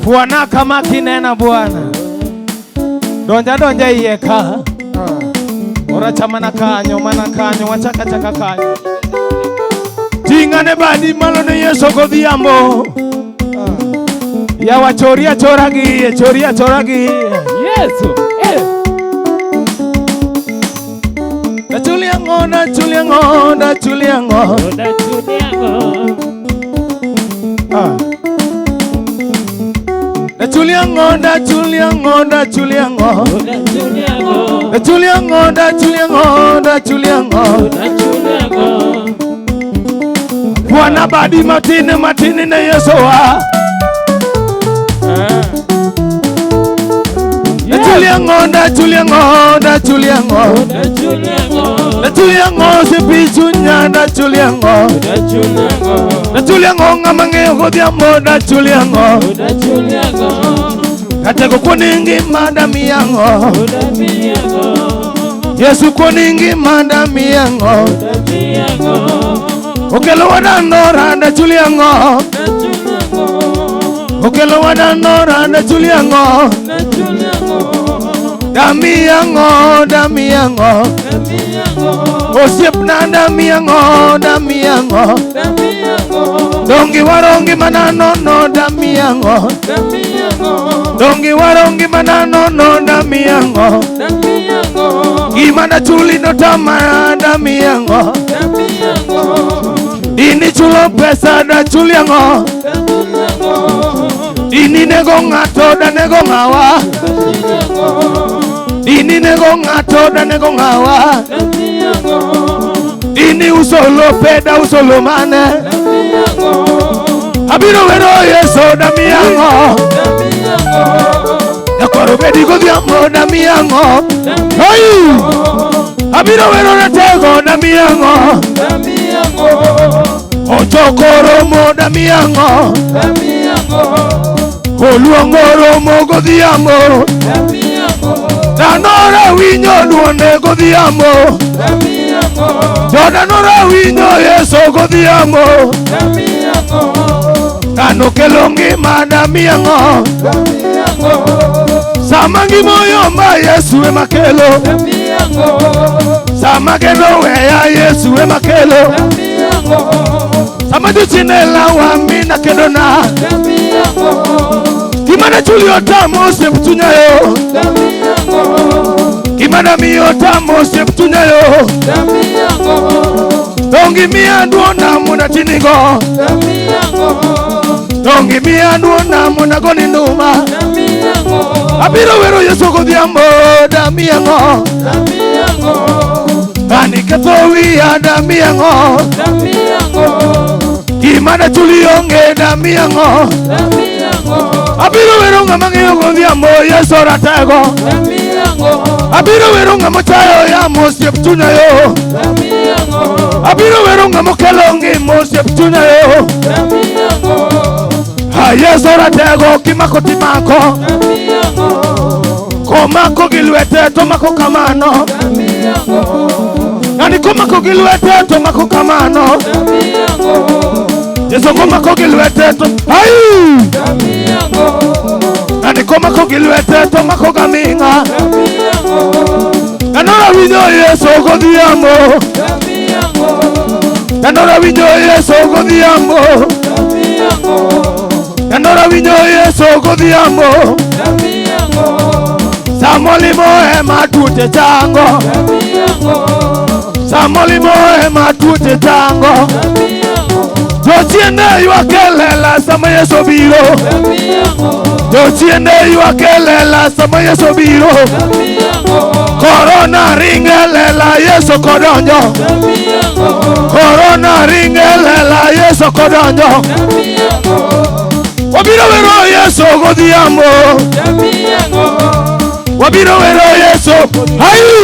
Bwana kama kinena Bwana. Donja iyeka. Ora chamana kanyo wachaka kanyo. Tingane badi malo ne Yesu godhiambo. Ya wachoria choragi. Yesu. Chuliango. Bwana badi matini na Yesu wa. Chuliango sepichunya da chuliango. Chuliango ngamange godhiambo da chuliango. Katego kuningi madami yango. Yesu kuningi madami yango. Okelo wadandora da chuliango. Okelo wadandora da chuliango. Dami yango. Osip na dami yango. Dongi warongi manano no dami yango. Dongi warongi manano no dami yango. Gimana chuli no tama dami yango. Ini chulo pesa da chuli yango. Ini nego ngato da nego ngawa. Ini nego ngato da nego ngawa. Ini usolo peda usolo mane. Abiro wero Yesu da miyango. Yakwaro bedi godhiambo da miyango. Hey! Abiro wero na tego da miyango. Ochokoro mo da miyango. Oluongoro mo godhiambo. Danora winyo duone godhiambo. Jodanora winyo Yesu godhiambo. Kano kelongi madami yango. Samangi moyo ma Yesu emakelo. Samageno weya Yesu emakelo. Samadu chinela wa mina kedona. Kimana chuli otamo septunya yo. Kimana mi otamo septunya yo. Dongi mi aduona muna chinigo. Dongi mi aduona muna goni nduma. Abiro wero Yesu godhiambo dami yango. Ani katowi ya dami yango. Kimana chuli onge dami yango. Abiro wero ngamange godhiambo Yesu ratego. Abiro wero ngamochayo ya moseptunya yo. Abiro wero ngamokelongi moseptunya yo. Yesu ratego kimako timako. Komako gilwete tomako kamano. Yani komako gilwete tomako kamano. Yesu komako gilwete to. Ayu! Yani komako gilwete tomako gaminga. Yanora winyo Yesu godhiambo. Yanora winyo Yesu godhiambo. Yanora winyo Yesu godhiambo. Samolimo matute tango. Samolimo matute tango. Jochiende yuakelela sama Yesu biro. Jochiende yuakelela sama Yesu biro. Corona ringelela Yesu kodonjo. Corona ringelela Yesu kodonjo. Wabiro wero Yesu godhiambo. Wabiro wero Yesu. Ayu!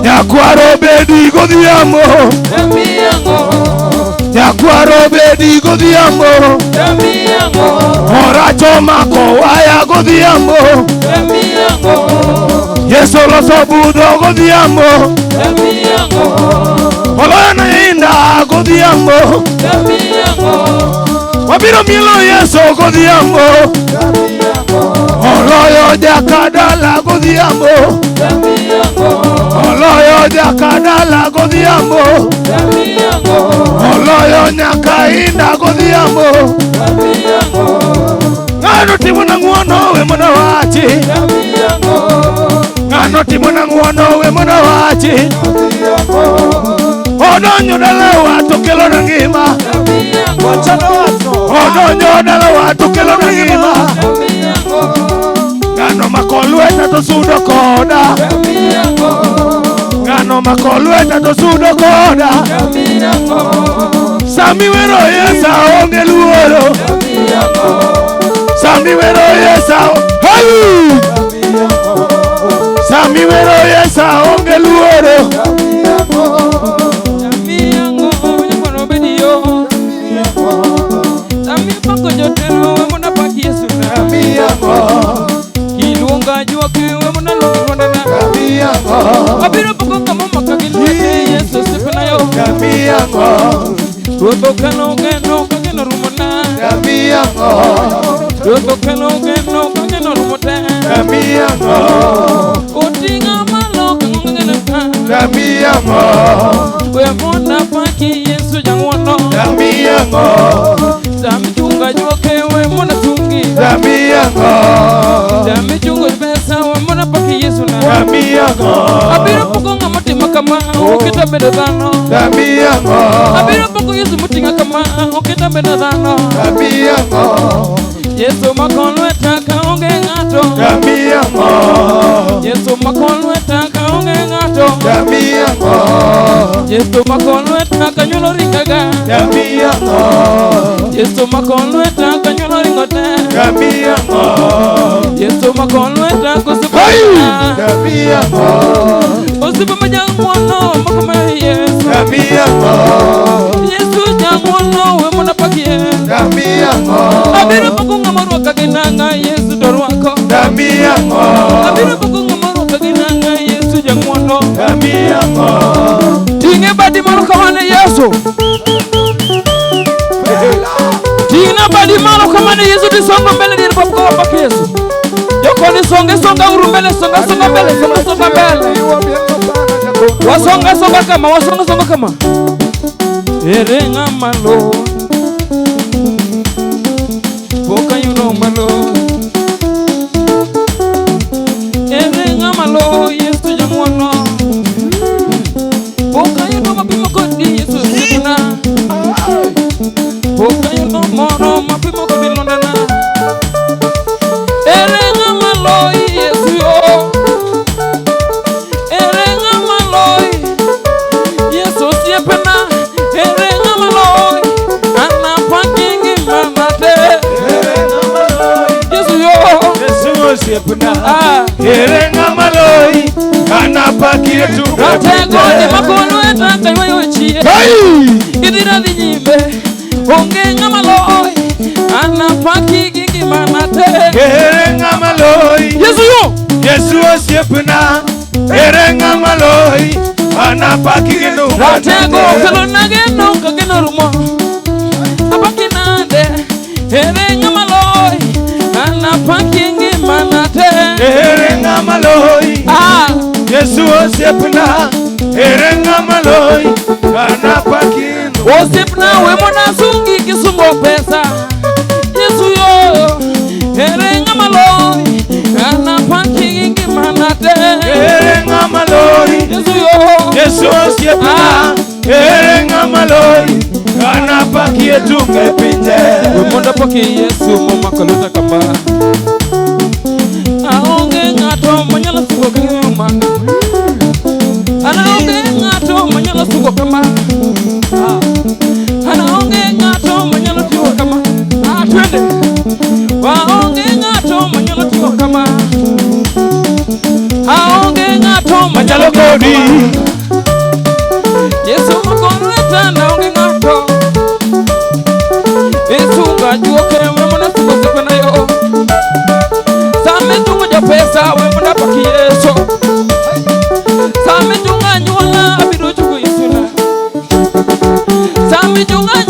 Nyakwaro bedi godhiambo. Nyakwaro bedi godhiambo. Oracho mako waya godhiambo. Yesu loso budho godhiambo. Olona inda godhiambo. Wabiro mielo Yesu godhiambo. Oloyo jakadala godhiambo. Oloyo jakadala godhiambo. Oloyo nyaka inda godhiambo. Ngano timo na nguono we mona wachi. Ngano timo na nguono we mona wachi. Odonyo dalawa to kelo na ngima. Odonyo dalawa to kelo na ngima. Ngano makolweta to sudo koda. Ngano makolweta to sudo koda. Sami wero Yesa onge luoro. Sami wero Yesa. Hey! Sami wero Yesa onge luoro. Sami pako jotelo we mona paki Yesu na. Kilunga jua kiwe mona londana. Abiro pako kama makagilwete Yesu sipena yo. Roto kano geno kageno rumona. Roto kano geno kageno rumota. Otinga malo kageno ka. We mona paki Yesu jangwono. Sami chunga joke we mona tungi. Sami chunga pesa we mona paki Yesu na. Abiro poko nga mutima kama ukita beda dhano. Abiro poko Yesu mutinga kama ukita beda dhano. Yesu makolweta kaonge ngato. Yesu makolweta kaonge ngato. Yesu makolweta kanyulo ringaga. Yesu makolweta kanyulo ringote. Yesu makolweta kusubaya. Kusubama jangwono makama Yesu. Yesu jangwono we mona paki Yesu. Abiro pakunga marwa kaginanga Yesu dorwako. Abiro pakunga marwa kaginanga Yesu jangwono. Tinge badi maru kamane Yesu. Tinge badi maru kamane Yesu disongo mbele diri papuka wapaki Yesu. Yoko nisonga uru mbele songa mbele songa mbele. Wasonga kama. Erenga malo. Poka yuno malo. Erenga malo Yesu jangwono. Poka yuno mapimo kodi Yesu sipuna. Poka yuno moro mapimo kodi londana. Erenga malo Yesu yo. Erenga malo Yesu siepena. Erenga malo ana pakingi manate. Yesu yo. Yesu siepena. Erenga malo ana pakingi tu. Ratego ni makono eta kaiwa yochie. Idira dinyimbe. Onge malo ana pakingi manate. Erenga malo Yesu yo. Yesu siepena. Erenga malo ana pakingi tu. Ratego kelo nageno kageno rumo. Apakinande. Erenga malo ana pakingi manate. Erenga malo Yesu osepna. Erenga malo ana pakingi. Osepna we mona sungi kisungo pesa. Yesu yo. Erenga malo ana pakingi manate. Erenga malo Yesu yo. Yesu osepna. Erenga malo ana pakingi tunge pinje. We mona paki Yesu mama kalota kamba. Aonge ngato manyala sugo kama. Anaonge ngato manyala sugo kama. Anaonge ngato manyala sugo kama. Twende. Waonge ngato manyala sugo kama. Aonge ngato manyala kodi. Yesu makono etana onge ngato. Yesu ngajuoke we mona sugo sepena yo. Same tungo ja pesa we mona paki Yesu. Same tunga nyola abiro chuko Yesu na. Same tunga